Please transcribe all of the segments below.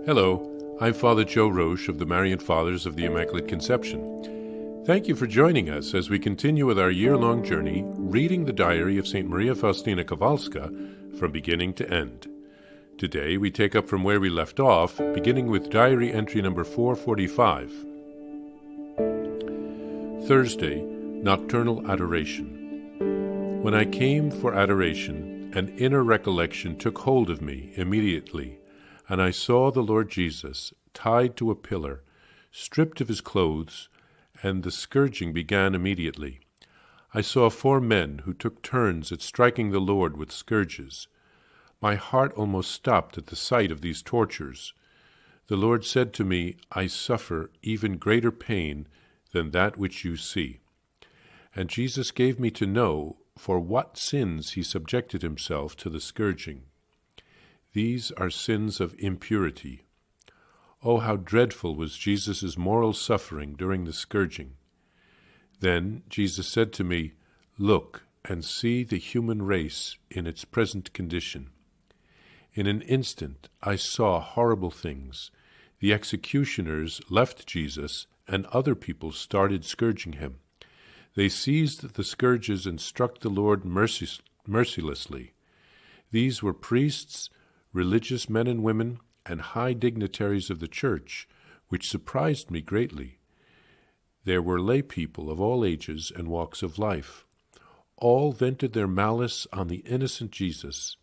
Hello, I'm Father Joe Roesch of the Marian Fathers of the Immaculate Conception. Thank you for joining us as we continue with our year-long journey reading the diary of St. Maria Faustina Kowalska from beginning to end. Today we take up from where we left off, beginning with diary entry number 445. Thursday, Nocturnal Adoration. When I came for adoration, an inner recollection took hold of me immediately, and I saw the Lord Jesus tied to a pillar, stripped of his clothes, and the scourging began immediately. I saw 4 men who took turns at striking the Lord with scourges. My heart almost stopped at the sight of these tortures. The Lord said to me, I suffer even greater pain than that which you see. And Jesus gave me to know for what sins he subjected himself to the scourging. These are sins of impurity. Oh, how dreadful was Jesus' moral suffering during the scourging. Then Jesus said to me, Look and see the human race in its present condition. In an instant I saw horrible things. The executioners left Jesus, and other people started scourging him. They seized the scourges and struck the Lord mercilessly. These were priests, religious men and women, and high dignitaries of the Church, which surprised me greatly. There were lay people of all ages and walks of life. All vented their malice on the innocent Jesus.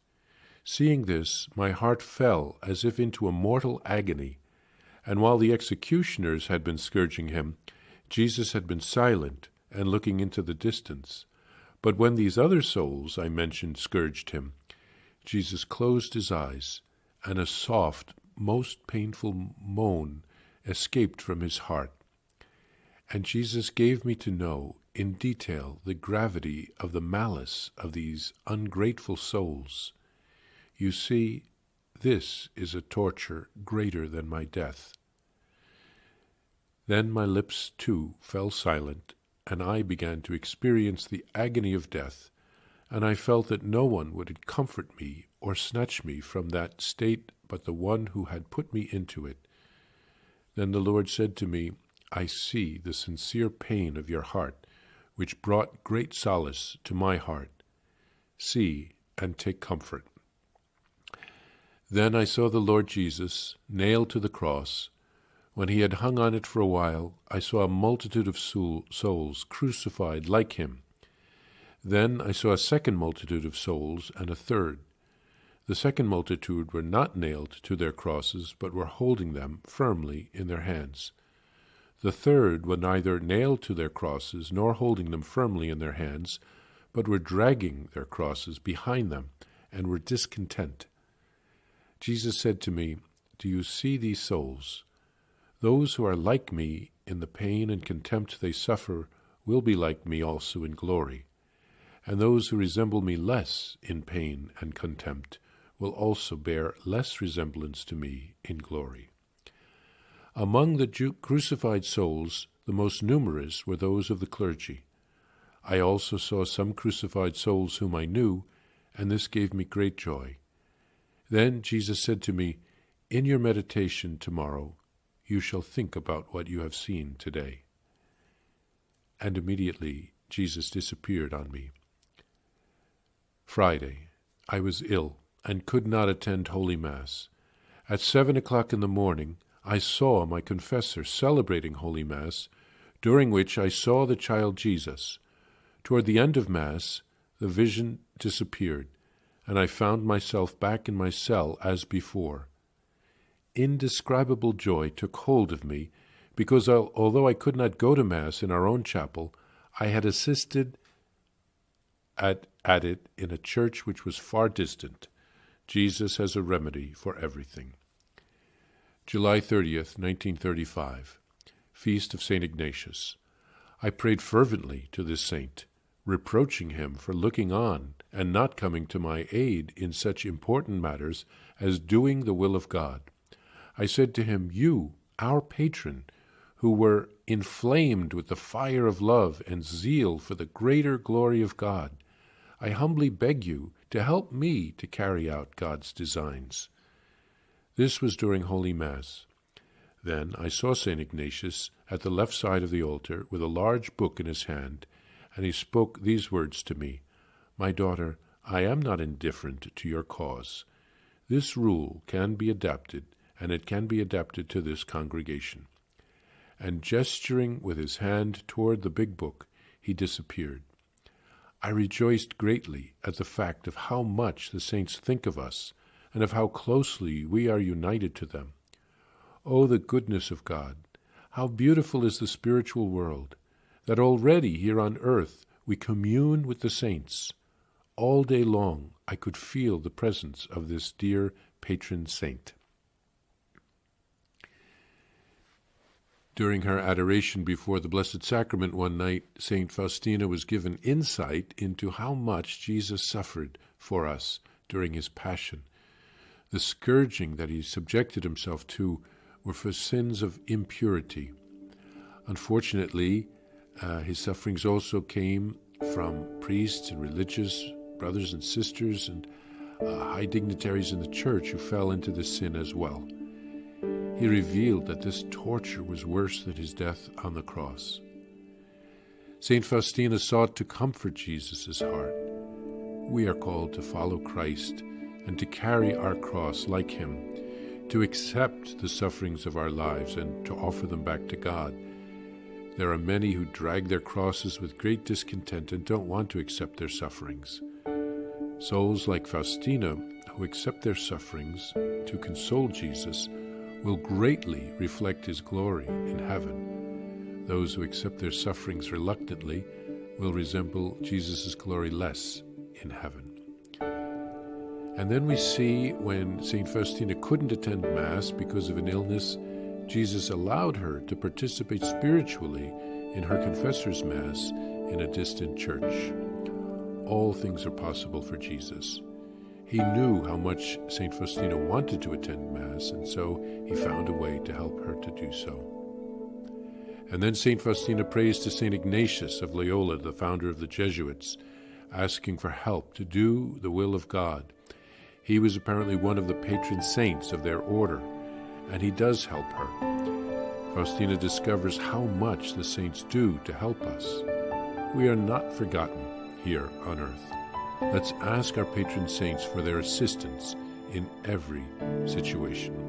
Seeing this, my heart fell as if into a mortal agony, and while the executioners had been scourging him, Jesus had been silent and looking into the distance. But when these other souls I mentioned scourged him, Jesus closed his eyes, and a soft, most painful moan escaped from his heart. And Jesus gave me to know in detail the gravity of the malice of these ungrateful souls. You see, this is a torture greater than my death. Then my lips, too, fell silent, and I began to experience the agony of death, and I felt that no one would comfort me or snatch me from that state but the one who had put me into it. Then the Lord said to me, I see the sincere pain of your heart, which brought great solace to my heart. See and take comfort. Then I saw the Lord Jesus nailed to the cross. When he had hung on it for a while, I saw a multitude of souls crucified like him. Then I saw a second multitude of souls, and a third. The second multitude were not nailed to their crosses, but were holding them firmly in their hands. The third were neither nailed to their crosses, nor holding them firmly in their hands, but were dragging their crosses behind them, and were discontent. Jesus said to me, Do you see these souls? Those who are like me in the pain and contempt they suffer will be like me also in glory. And those who resemble me less in pain and contempt will also bear less resemblance to me in glory. Among the crucified souls, the most numerous were those of the clergy. I also saw some crucified souls whom I knew, and this gave me great joy. Then Jesus said to me, In your meditation tomorrow, you shall think about what you have seen today. And immediately Jesus disappeared on me. Friday, I was ill and could not attend Holy Mass. At 7 o'clock in the morning, I saw my confessor celebrating Holy Mass, during which I saw the child Jesus. Toward the end of Mass, the vision disappeared, and I found myself back in my cell as before. Indescribable joy took hold of me, because although I could not go to Mass in our own chapel, I had assisted at it in a church which was far distant. Jesus has a remedy for everything. July 30th, 1935, Feast of St. Ignatius. I prayed fervently to this saint, reproaching him for looking on and not coming to my aid in such important matters as doing the will of God. I said to him, You, our patron, who were inflamed with the fire of love and zeal for the greater glory of God, I humbly beg you to help me to carry out God's designs. This was during Holy Mass. Then I saw St. Ignatius at the left side of the altar with a large book in his hand, and he spoke these words to me: "My daughter, I am not indifferent to your cause. This rule can be adapted, and it can be adapted to this congregation." And gesturing with his hand toward the big book, he disappeared. I rejoiced greatly at the fact of how much the saints think of us, and of how closely we are united to them. Oh, the goodness of God! How beautiful is the spiritual world, that already here on earth we commune with the saints. All day long I could feel the presence of this dear patron saint. During her adoration before the Blessed Sacrament one night, St. Faustina was given insight into how much Jesus suffered for us during his passion. The scourging that he subjected himself to were for sins of impurity. Unfortunately, his sufferings also came from priests and religious brothers and sisters and high dignitaries in the church who fell into this sin as well. He revealed that this torture was worse than his death on the cross. St. Faustina sought to comfort Jesus' heart. We are called to follow Christ and to carry our cross like him, to accept the sufferings of our lives and to offer them back to God. There are many who drag their crosses with great discontent and don't want to accept their sufferings. Souls like Faustina, who accept their sufferings to console Jesus, will greatly reflect his glory in heaven. Those who accept their sufferings reluctantly will resemble Jesus' glory less in heaven. And then we see when St. Faustina couldn't attend Mass because of an illness, Jesus allowed her to participate spiritually in her confessor's Mass in a distant church. All things are possible for Jesus. He knew how much St. Faustina wanted to attend Mass, and so he found a way to help her to do so. And then St. Faustina prays to St. Ignatius of Loyola, the founder of the Jesuits, asking for help to do the will of God. He was apparently one of the patron saints of their order, and he does help her. Faustina discovers how much the saints do to help us. We are not forgotten here on earth. Let's ask our patron saints for their assistance in every situation.